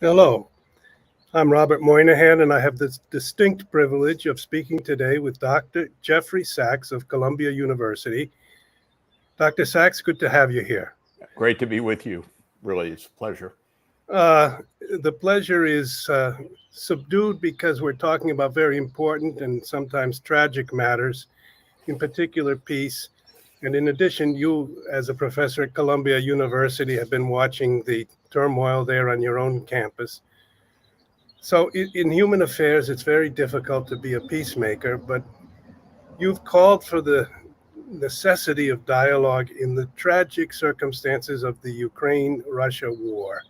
Hello, I'm Robert Moynihan, and I have the distinct privilege of speaking today with Dr. Jeffrey Sachs of Columbia University. Dr. Sachs, good to have you here. Great to be with you. Really, it's a pleasure. The pleasure is subdued because we're talking about very important and sometimes tragic matters, in particular peace. And in addition, you, as a professor at Columbia University, have been watching the turmoil there on your own campus. So in human affairs, it's very difficult to be a peacemaker, but you've called for the necessity of dialogue in the tragic circumstances of the Ukraine-Russia war.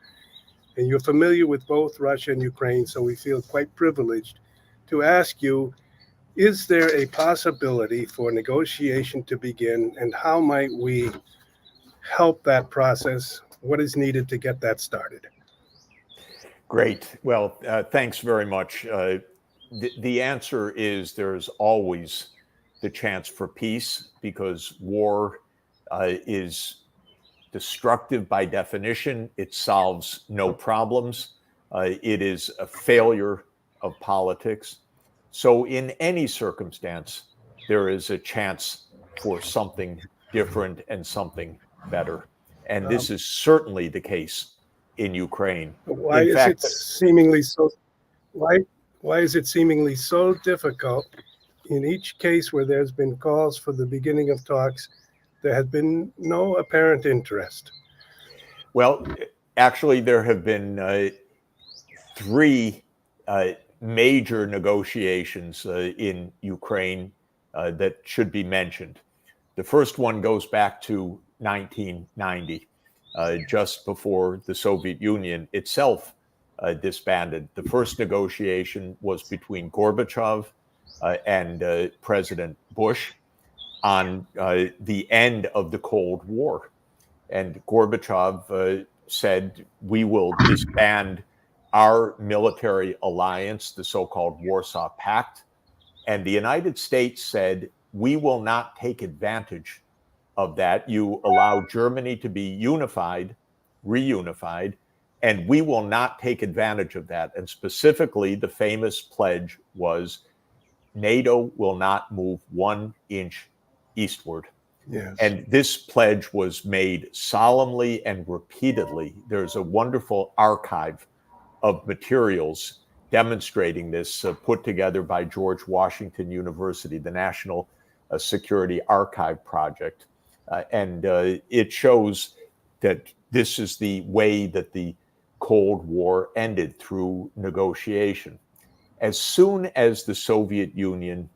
And you're familiar with both Russia and Ukraine, so we feel quite privileged to ask you, is there a possibility for negotiation to begin, and how might we help that process? What is needed to get that started? Great. Well, thanks very much. The answer is there's always the chance for peace because war is destructive by definition. It solves no problems. It is a failure of politics. So in any circumstance, there is a chance for something different and something better. And this is certainly the case in Ukraine. Why is it seemingly so difficult in each case where there's been calls for the beginning of talks? There has been no apparent interest. Well, actually, there have been three major negotiations in Ukraine that should be mentioned. The first one goes back to 1990, just before the Soviet Union itself disbanded. The first negotiation was between Gorbachev and President Bush on the end of the Cold War. And Gorbachev said, we will disband our military alliance, the so-called Warsaw Pact. And the United States said, we will not take advantage of that. You allow Germany to be unified, reunified, and we will not take advantage of that. And specifically, the famous pledge was NATO will not move 1 inch eastward. Yes. And this pledge was made solemnly and repeatedly. There's a wonderful archive of materials demonstrating this put together by George Washington University, the National Security Archive Project. And it shows that this is the way that the Cold War ended, through negotiation. As soon as the Soviet Union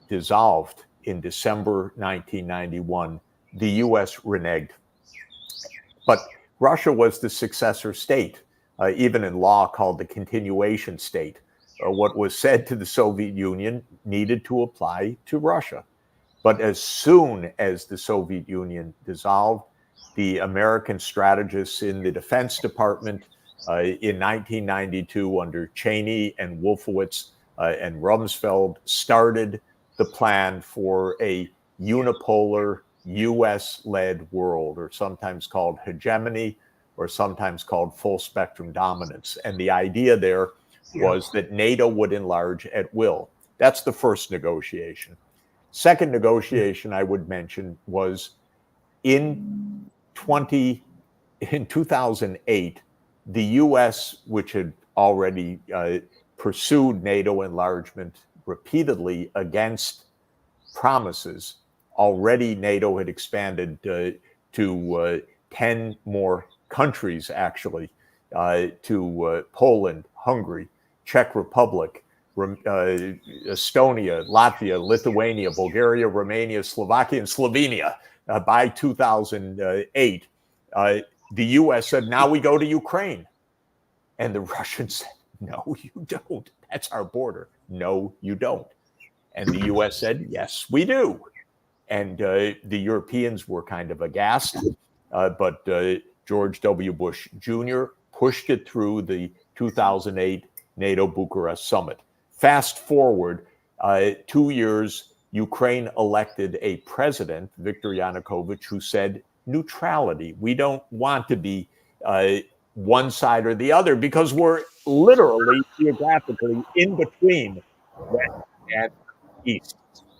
dissolved in December 1991, the US reneged. But Russia was the successor state, even in law called the continuation state. What was said to the Soviet Union needed to apply to Russia. But as soon as the Soviet Union dissolved, the American strategists in the Defense Department in 1992 under Cheney and Wolfowitz and Rumsfeld started the plan for a unipolar US-led world, or sometimes called hegemony, or sometimes called full spectrum dominance. And the idea there was that NATO would enlarge at will. That's the first negotiation. Second negotiation I would mention was in 2008, the US, which had already pursued NATO enlargement repeatedly against promises. Already NATO had expanded to 10 more countries, actually, to Poland, Hungary, Czech Republic, Estonia, Latvia, Lithuania, Bulgaria, Romania, Slovakia, and Slovenia. By 2008, the US said, now we go to Ukraine. And the Russians said, no, you don't. That's our border. No, you don't. And the US said, yes, we do. And the Europeans were kind of aghast, but George W. Bush Jr. pushed it through the 2008 NATO Bucharest summit. Fast forward 2 years, Ukraine elected a president, Viktor Yanukovych, who said neutrality. We don't want to be one side or the other because we're literally geographically in between West and East.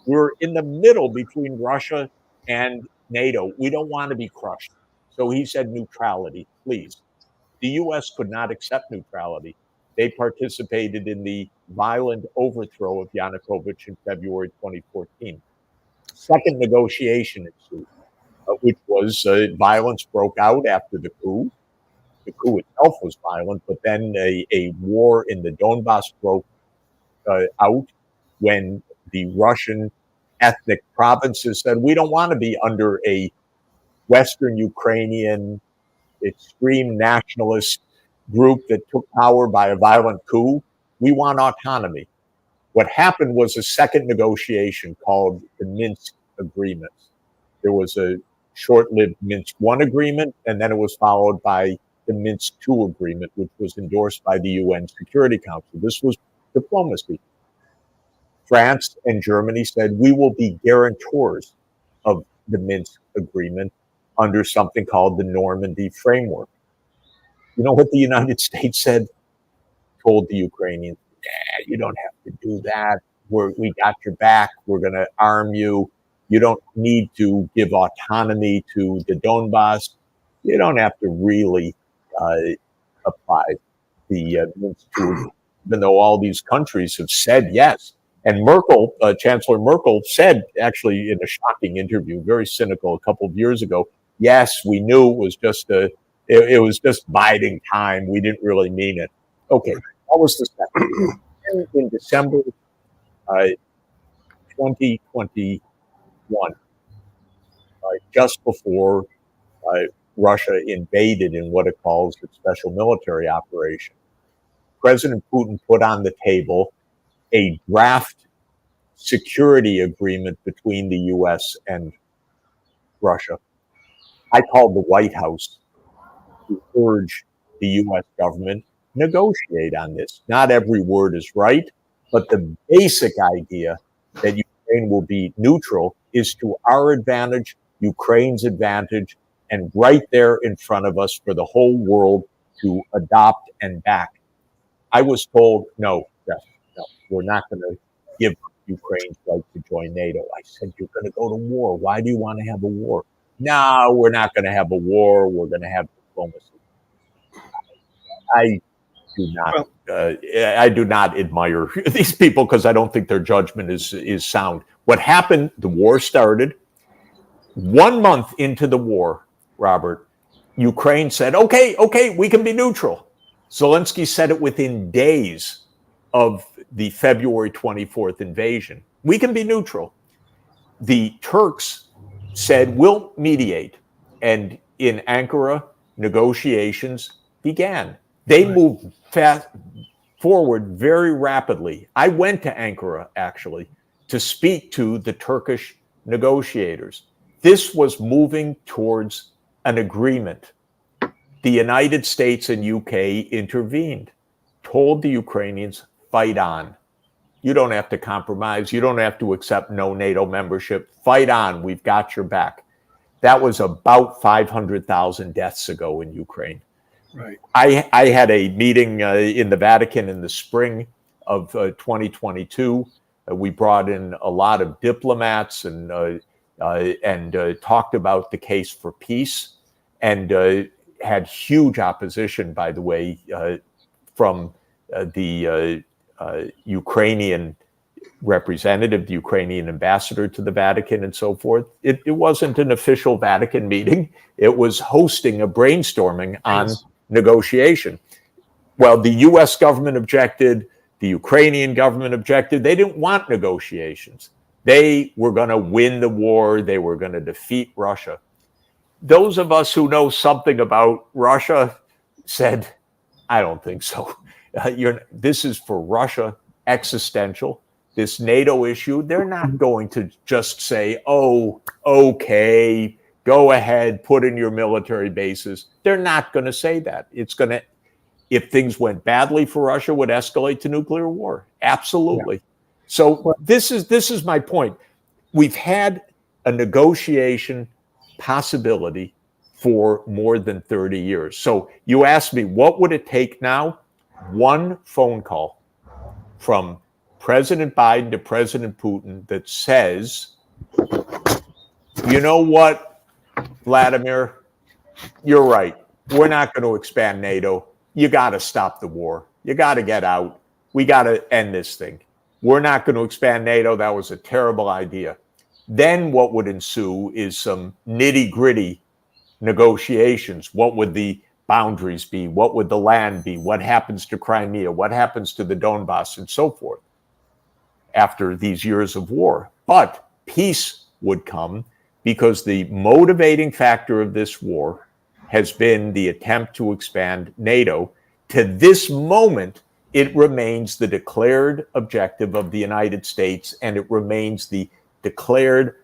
We're in the middle between Russia and NATO. We don't want to be crushed. So he said neutrality, please. The US could not accept neutrality. They participated in the violent overthrow of Yanukovych in February 2014. Second negotiation ensued, which was violence broke out after the coup. The coup itself was violent, but then a war in the Donbass broke out when the Russian ethnic provinces said, we don't want to be under a Western Ukrainian extreme nationalist group that took power by a violent coup. We want autonomy. What happened was a second negotiation called the Minsk Agreements. There was a short-lived Minsk I agreement, and then it was followed by the Minsk II agreement, which was endorsed by the UN Security Council. This was diplomacy. France and Germany said, we will be guarantors of the Minsk agreement under something called the Normandy Framework. You know what the United States said? Told the Ukrainians, you don't have to do that. We got your back. We're going to arm you. You don't need to give autonomy to the Donbass. You don't have to really apply the Minsk II, even though all these countries have said yes. And Merkel, Chancellor Merkel, said, actually in a shocking interview, very cynical, a couple of years ago, yes, we knew it was just it was just biding time. We didn't really mean it. Okay, that was the second. And in December 2021, just before Russia invaded in what it calls its special military operation, President Putin put on the table a draft security agreement between the U.S. and Russia. I called the White House to urge the U.S. government negotiate on this. Not every word is right, but the basic idea that Ukraine will be neutral is to our advantage, Ukraine's advantage, and right there in front of us for the whole world to adopt and back. I was told, no, we're not going to give Ukraine's right to join NATO. I said, you're going to go to war. Why do you want to have a war? No, we're not going to have a war. We're going to have diplomacy. I do not admire these people because I don't think their judgment is sound. What happened? The war started. 1 month into the war, Robert, Ukraine said, okay, we can be neutral. Zelensky said it within days of the February 24th invasion. We can be neutral. The Turks said, we'll mediate. And in Ankara, negotiations began. They moved forward very rapidly. I went to Ankara, actually, to speak to the Turkish negotiators. This was moving towards an agreement. The United States and UK intervened, told the Ukrainians, fight on. You don't have to compromise. You don't have to accept no NATO membership. Fight on. We've got your back. That was about 500,000 deaths ago in Ukraine. Right. I had a meeting in the Vatican in the spring of 2022. We brought in a lot of diplomats and talked about the case for peace, and had huge opposition, by the way, from the Ukrainian representative, the Ukrainian ambassador to the Vatican, and so forth. It wasn't an official Vatican meeting. It was hosting a brainstorming on negotiation. Well, the US government objected, the Ukrainian government objected. They didn't want negotiations. They were going to win the war. They were going to defeat Russia. Those of us who know something about Russia said, I don't think so. This is for Russia existential. This NATO issue, they're not going to just say, oh, okay, go ahead, put in your military bases. They're not going to say that. It's going to, if things went badly for Russia, would escalate to nuclear war. Absolutely. Yeah. So this is my point. We've had a negotiation possibility for more than 30 years. So you asked me, what would it take now? One phone call from President Biden to President Putin that says, you know what, Vladimir, you're right. We're not going to expand NATO. You got to stop the war. You got to get out. We got to end this thing. We're not going to expand NATO. That was a terrible idea. Then what would ensue is some nitty-gritty negotiations. What would the boundaries be? What would the land be? What happens to Crimea? What happens to the Donbass and so forth after these years of war? But peace would come because the motivating factor of this war has been the attempt to expand NATO. To this moment, it remains the declared objective of the United States, and it remains the declared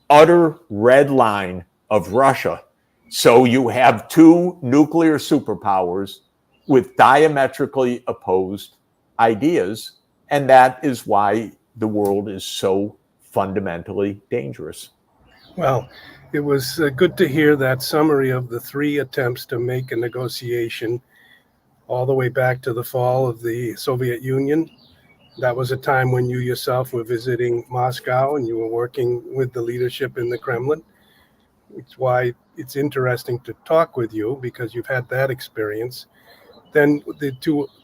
utter red line of Russia. So you have two nuclear superpowers with diametrically opposed ideas, and that is why the world is so fundamentally dangerous. Well, it was good to hear that summary of the three attempts to make a negotiation all the way back to the fall of the Soviet Union. That was a time when you yourself were visiting Moscow and you were working with the leadership in the Kremlin. It's why it's interesting to talk with you, because you've had that experience. Then the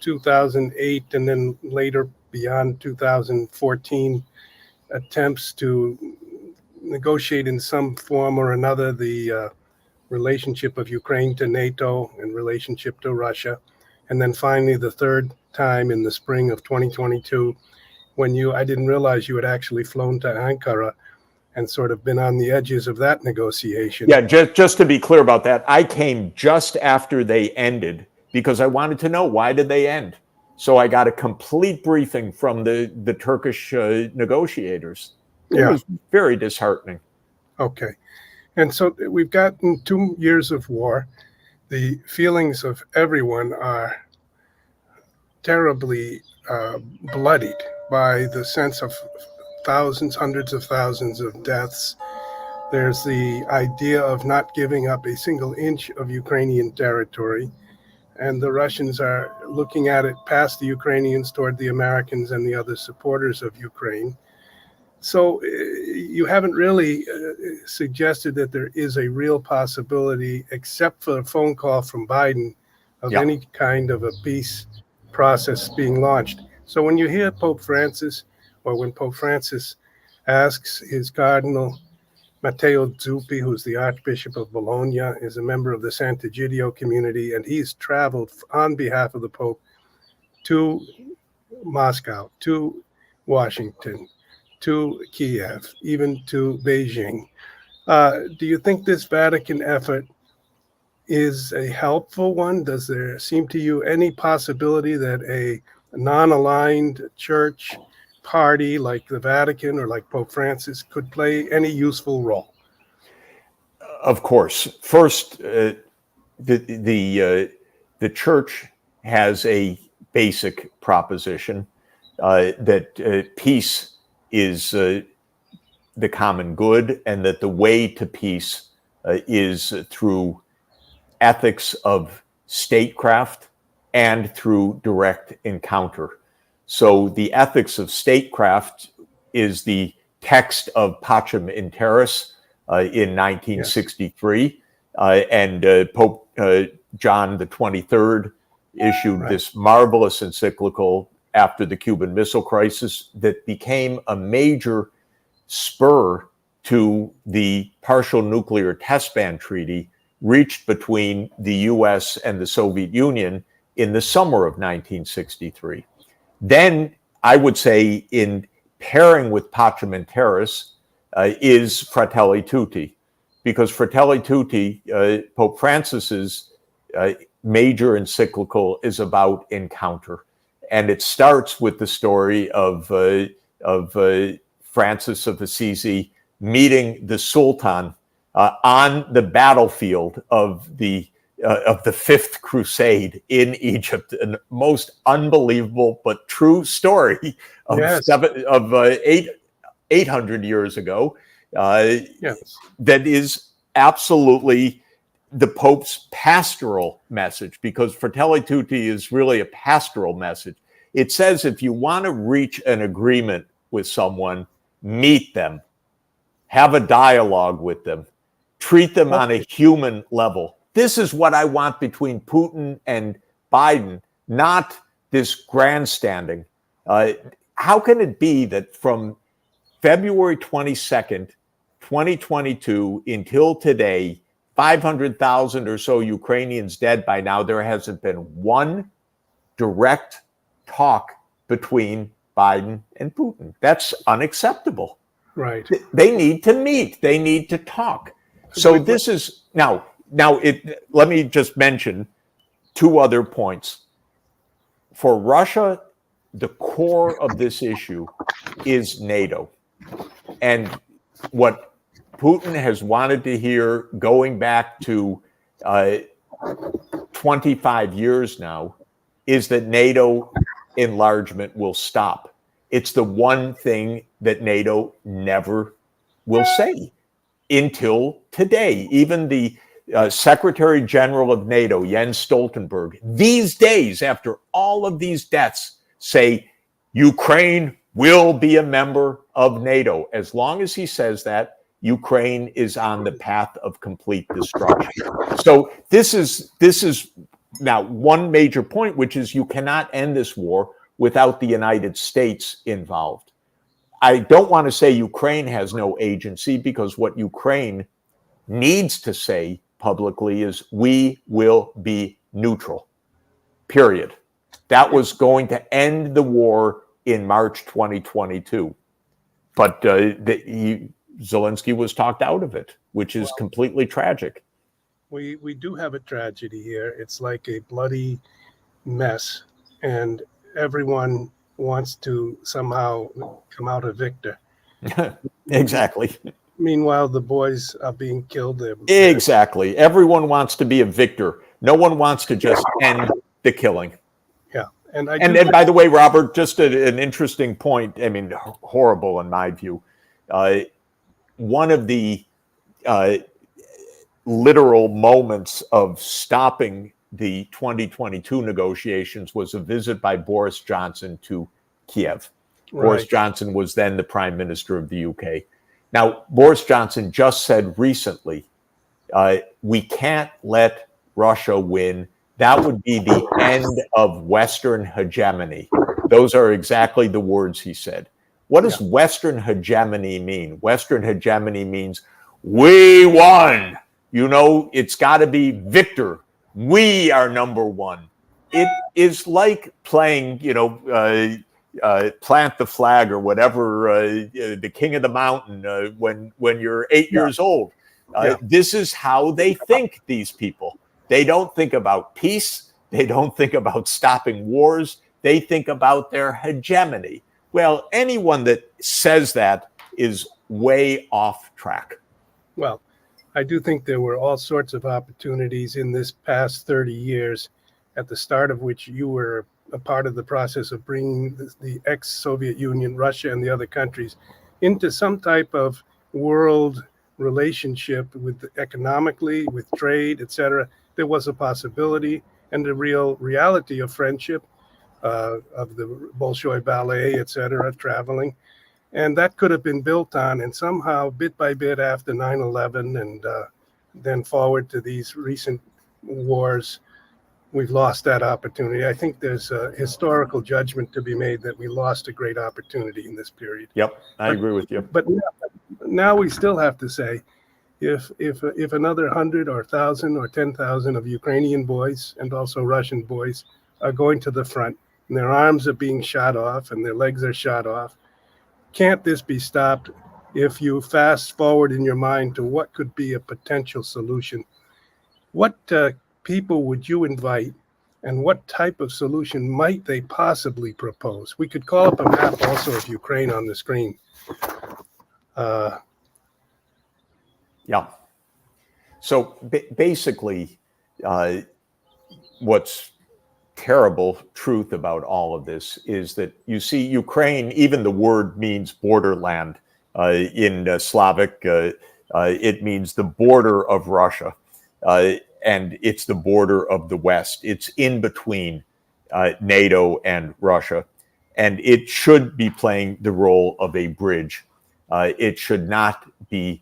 2008 and then later beyond 2014 attempts to negotiate in some form or another the relationship of Ukraine to NATO and relationship to Russia. And then finally, the third time in the spring of 2022, when I didn't realize you had actually flown to Ankara and sort of been on the edges of that negotiation. Yeah, just to be clear about that, I came just after they ended because I wanted to know, why did they end? So I got a complete briefing from the Turkish negotiators. It was very disheartening. Okay. And so we've gotten 2 years of war. The feelings of everyone are terribly bloodied by the sense of thousands, hundreds of thousands of deaths. There's the idea of not giving up a single inch of Ukrainian territory. And the Russians are looking at it past the Ukrainians toward the Americans and the other supporters of Ukraine. So you haven't really suggested that there is a real possibility, except for a phone call from Biden, of any kind of a peace process being launched. So when you hear Pope Francis, or when Pope Francis asks his Cardinal Matteo Zuppi, who's the Archbishop of Bologna, is a member of the Sant'Egidio community, and he's traveled on behalf of the Pope to Moscow, to Washington, to Kiev, even to Beijing. Do you think this Vatican effort is a helpful one? Does there seem to you any possibility that a non-aligned church party like the Vatican or like Pope Francis could play any useful role? Of course. First, the church has a basic proposition that peace is the common good, and that the way to peace is through ethics of statecraft and through direct encounter. So the ethics of statecraft is the text of Pacem in Terris in 1963, and Pope John the 23rd issued this marvelous encyclical after the Cuban Missile Crisis that became a major spur to the partial nuclear test ban treaty reached between the US and the Soviet Union in the summer of 1963. Then I would say, in pairing with Pacem in Terris is Fratelli Tutti, because Fratelli Tutti, Pope Francis's major encyclical, is about encounter. And it starts with the story of Francis of Assisi meeting the Sultan on the battlefield of the Fifth Crusade in Egypt. A most unbelievable but true story of 800 years ago. That is absolutely the Pope's pastoral message, because Fratelli Tutti is really a pastoral message. It says if you want to reach an agreement with someone, meet them, have a dialogue with them, treat them on a human level. This is what I want between Putin and Biden, not this grandstanding. How can it be that from February 22nd, 2022 until today, 500,000 or so Ukrainians dead by now, there hasn't been one direct talk between Biden and Putin? That's unacceptable. Right. They need to meet. They need to talk. So this is now. Let me just mention two other points. For Russia, the core of this issue is NATO, and what Putin has wanted to hear going back to 25 years now is that NATO enlargement will stop. It's the one thing that NATO never will say until today. Even the Secretary General of NATO, Jens Stoltenberg, these days, after all of these deaths, say Ukraine will be a member of NATO. As long as he says that, Ukraine is on the path of complete destruction. So this is now one major point, which is you cannot end this war without the United States involved. I don't want to say Ukraine has no agency, because what Ukraine needs to say publicly is we will be neutral, period. That was going to end the war in March 2022. But Zelensky was talked out of it, which is completely tragic. We do have a tragedy here. It's like a bloody mess, and everyone wants to somehow come out a victor. Exactly. Meanwhile, the boys are being killed. Exactly. Everyone wants to be a victor. No one wants to just end the killing. Yeah. And by the way, Robert, just an interesting point. I mean, horrible in my view. One of the literal moments of stopping the 2022 negotiations was a visit by Boris Johnson to Kiev. Right. Boris Johnson was then the Prime Minister of the UK. Now, Boris Johnson just said recently, we can't let Russia win. That would be the end of Western hegemony. Those are exactly the words he said. What does Western hegemony mean? Western hegemony means we won. You know, it's got to be victor. We are number one. It is like playing, plant the flag or whatever, the king of the mountain when you're 8 years old. This is how they think, these people. They don't think about peace. They don't think about stopping wars. They think about their hegemony. Well, anyone that says that is way off track. Well, I do think there were all sorts of opportunities in this past 30 years, at the start of which you were a part of the process of bringing the ex-Soviet Union, Russia, and the other countries into some type of world relationship with economically, with trade, etc. There was a possibility and a real reality of friendship, of the Bolshoi Ballet, etc., traveling. And that could have been built on, and somehow, bit by bit, after 9/11 and then forward to these recent wars, we've lost that opportunity. I think there's a historical judgment to be made that we lost a great opportunity in this period. Yep, I agree with you. But now we still have to say, if another 100 or 1,000 or 10,000 of Ukrainian boys and also Russian boys are going to the front, and their arms are being shot off and their legs are shot off, can't this be stopped if you fast forward in your mind to what could be a potential solution? What people would you invite, and what type of solution might they possibly propose? We could call up a map also of Ukraine on the screen. Yeah. So basically, what's terrible truth about all of this is that you see Ukraine, even the word means borderland in Slavic, it means the border of Russia. and it's the border of the West. It's in between NATO and Russia, and it should be playing the role of a bridge. It should not be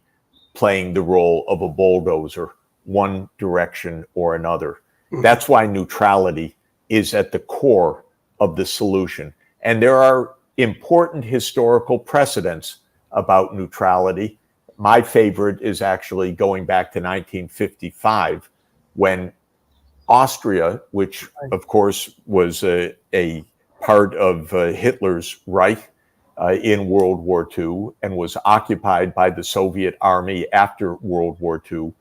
playing the role of a bulldozer, one direction or another. That's why neutrality is at the core of the solution. And there are important historical precedents about neutrality. My favorite is actually going back to 1955, when Austria, which of course was a part of Hitler's Reich in World War II and was occupied by the Soviet army after World War II,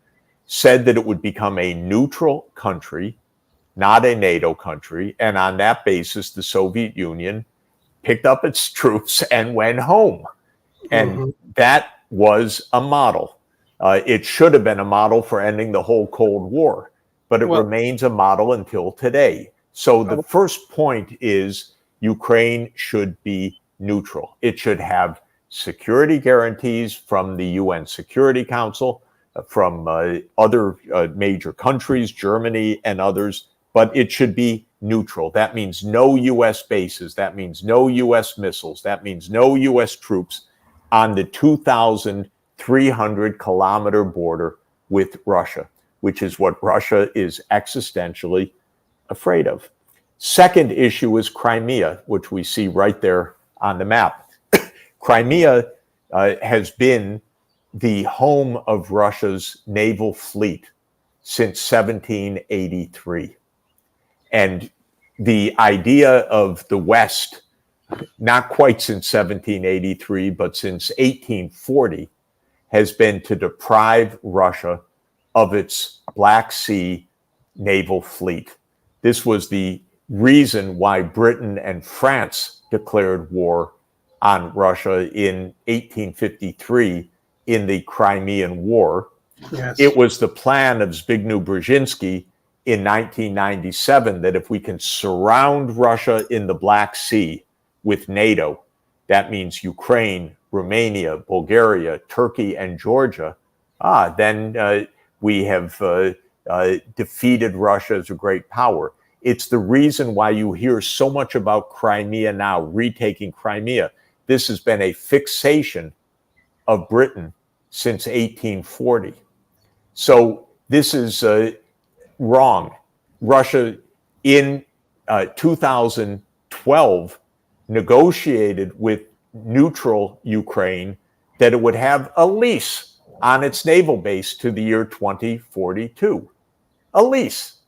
said that it would become a neutral country, not a NATO country. And on that basis, the Soviet Union picked up its troops and went home. And that was a model. It should have been a model for ending the whole Cold War, but it remains a model until today. So the first point is Ukraine should be neutral. It should have security guarantees from the UN Security Council, from other major countries, Germany and others, but it should be neutral. That means no US bases. That means no US missiles. That means no US troops on the 2,300-kilometer border with Russia, which is what Russia is existentially afraid of. Second issue is Crimea, which we see right there on the map. Crimea has been the home of Russia's naval fleet since 1783. And the idea of the West, not quite since 1783, but since 1840, has been to deprive Russia of its Black Sea naval fleet. This was the reason why Britain and France declared war on Russia in 1853 in the Crimean War. Yes. It was the plan of Zbigniew Brzezinski in 1997 that if we can surround Russia in the Black Sea with NATO, that means Ukraine, Romania, Bulgaria, Turkey, and Georgia, then we have defeated Russia as a great power. It's the reason why you hear so much about Crimea now, retaking Crimea. This has been a fixation of Britain since 1840. So this is wrong. Russia in 2012 negotiated with neutral Ukraine that it would have a lease on its naval base to the year 2042. A lease.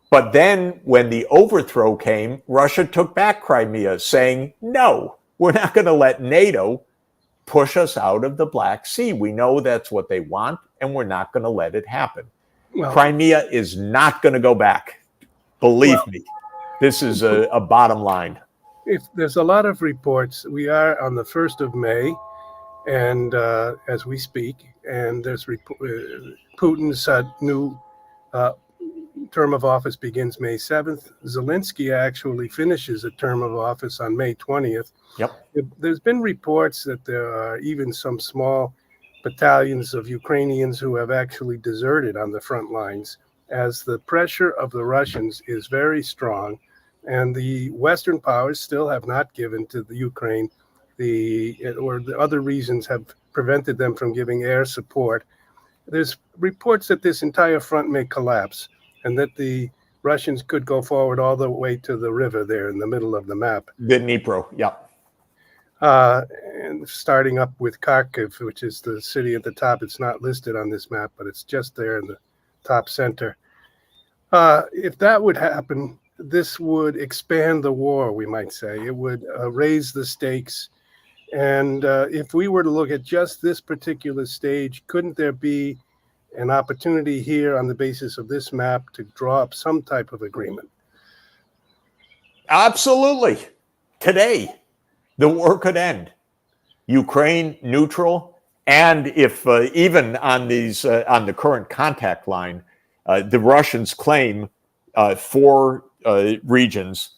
But then when the overthrow came, Russia took back Crimea, saying, no, we're not going to let NATO push us out of the Black Sea. We know that's what they want, and we're not going to let it happen. Well, Crimea is not going to go back. Believe me, this is a bottom line. If there's a lot of reports. We are on the 1st of May, and as we speak, and there's Putin's new term of office begins May 7th. Zelensky actually finishes a term of office on May 20th. Yep. There's been reports that there are even some small battalions of Ukrainians who have actually deserted on the front lines, as the pressure of the Russians is very strong, and the Western powers still have not given to the Ukraine the other reasons have prevented them from giving air support. There's reports that this entire front may collapse, and that the Russians could go forward all the way to the river there in the middle of the map. The Dnipro, yeah. And starting up with Kharkiv, which is the city at the top. It's not listed on this map, but it's just there in the top center. If that would happen, this would expand the war, we might say. It would raise the stakes. And if we were to look at just this particular stage, couldn't there be an opportunity here on the basis of this map to draw up some type of agreement? Absolutely. Today, the war could end. Ukraine neutral, and if even on these on the current contact line, the Russians claim 4 regions.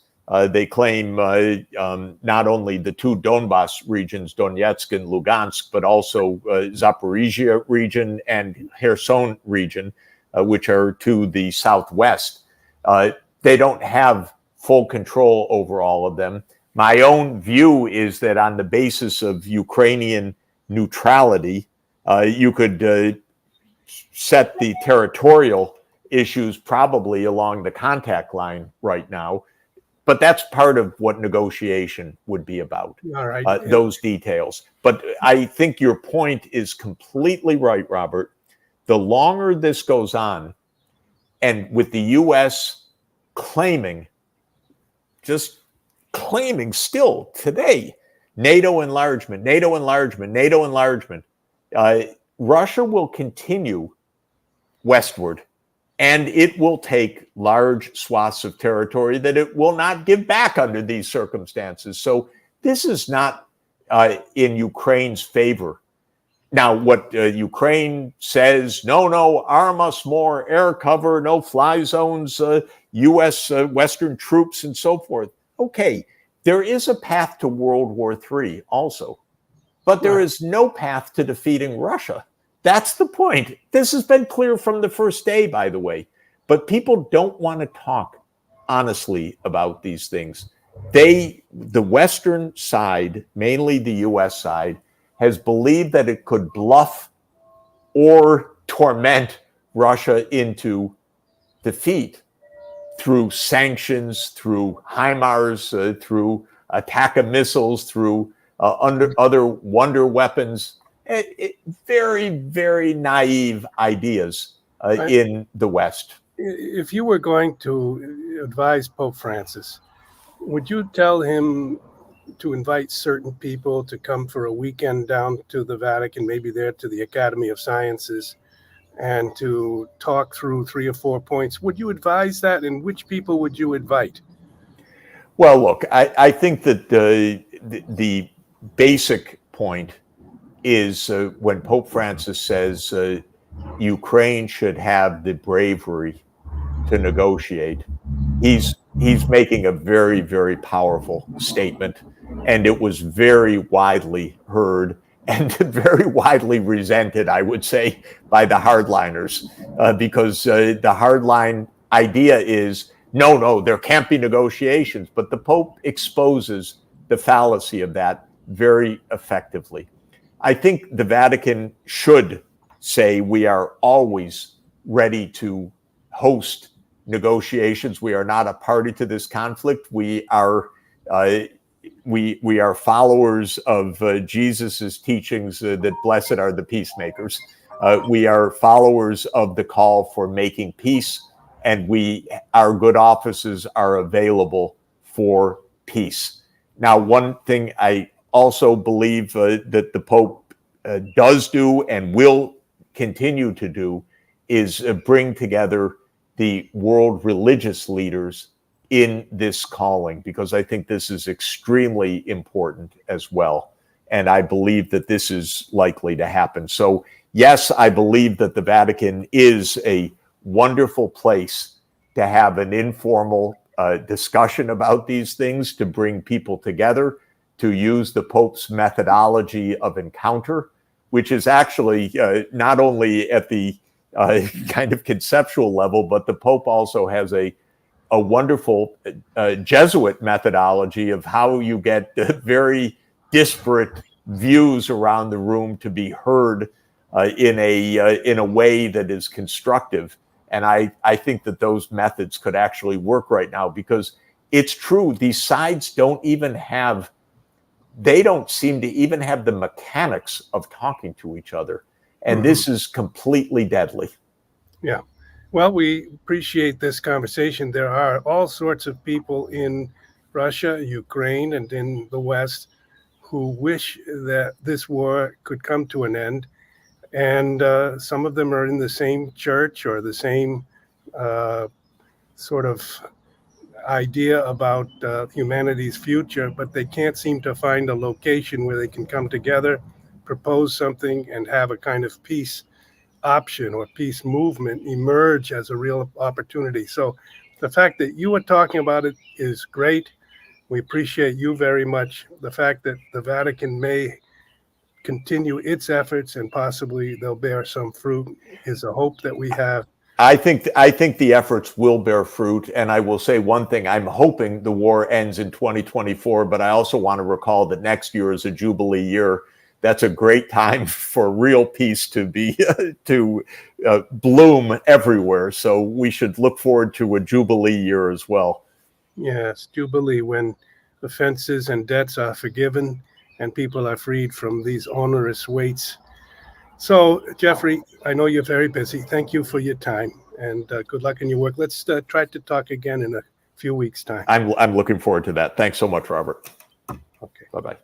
They claim not only the 2 Donbas regions, Donetsk and Lugansk, but also Zaporizhia region and Kherson region. which are to the southwest. They don't have full control over all of them. My own view is that on the basis of Ukrainian neutrality, you could set the territorial issues probably along the contact line right now. But that's part of what negotiation would be about, All right. those details. But I think your point is completely right, Robert. The longer this goes on, and with the U.S. claiming, just claiming still today, NATO enlargement, NATO enlargement, NATO enlargement, Russia will continue westward, and it will take large swaths of territory that it will not give back under these circumstances. So this is not in Ukraine's favor. Now, what Ukraine says, no, arm us more, air cover, no fly zones, U.S. Western troops, and so forth. Okay, there is a path to World War III also, but there is no path to defeating Russia. That's the point. This has been clear from the first day, by the way. But people don't want to talk honestly about these things. The Western side, mainly the U.S. side, has believed that it could bluff or torment Russia into defeat through sanctions, through HIMARS, through attack of missiles, through other wonder weapons. Very, very naive ideas in the West. If you were going to advise Pope Francis, would you tell him to invite certain people to come for a weekend down to the Vatican, maybe there to the Academy of Sciences, and to talk through 3 or 4 points? Would you advise that, and which people would you invite? Well, look, I think that the basic point is when Pope Francis says Ukraine should have the bravery to negotiate, he's making a very, very powerful statement, and it was very widely heard and very widely resented, I would say, by the hardliners, because the hardline idea is, no, there can't be negotiations, but the Pope exposes the fallacy of that very effectively. I think the Vatican should say we are always ready to host negotiations. We are not a party to this conflict. We are followers of Jesus's teachings that blessed are the peacemakers. We are followers of the call for making peace, and our good offices are available for peace. Now, one thing I also believe that the Pope does do and will continue to do is bring together the world religious leaders in this calling, because I think this is extremely important as well. And I believe that this is likely to happen. So, yes, I believe that the Vatican is a wonderful place to have an informal discussion about these things, to bring people together, to use the Pope's methodology of encounter, which is actually not only at the kind of conceptual level, but the Pope also has a wonderful Jesuit methodology of how you get very disparate views around the room to be heard in a way that is constructive. And I think that those methods could actually work right now, because it's true, these sides don't seem to even have the mechanics of talking to each other. And this is completely deadly. Yeah. Well, we appreciate this conversation. There are all sorts of people in Russia, Ukraine, and in the West who wish that this war could come to an end. And some of them are in the same church or the same sort of idea about humanity's future, but they can't seem to find a location where they can come together, propose something, and have a kind of peace option or peace movement emerge as a real opportunity. So the fact that you are talking about it is great. We appreciate you very much. The fact that the Vatican may continue its efforts and possibly they'll bear some fruit is a hope that we have. I think the efforts will bear fruit. And I will say one thing: I'm hoping the war ends in 2024, but I also want to recall that next year is a Jubilee year. That's a great time for real peace to be to bloom everywhere. So we should look forward to a Jubilee year as well. Yes, Jubilee, when offenses and debts are forgiven and people are freed from these onerous weights. So, Jeffrey, I know you're very busy. Thank you for your time, and good luck in your work. Let's try to talk again in a few weeks' time. I'm looking forward to that. Thanks so much, Robert. Okay. Bye-bye.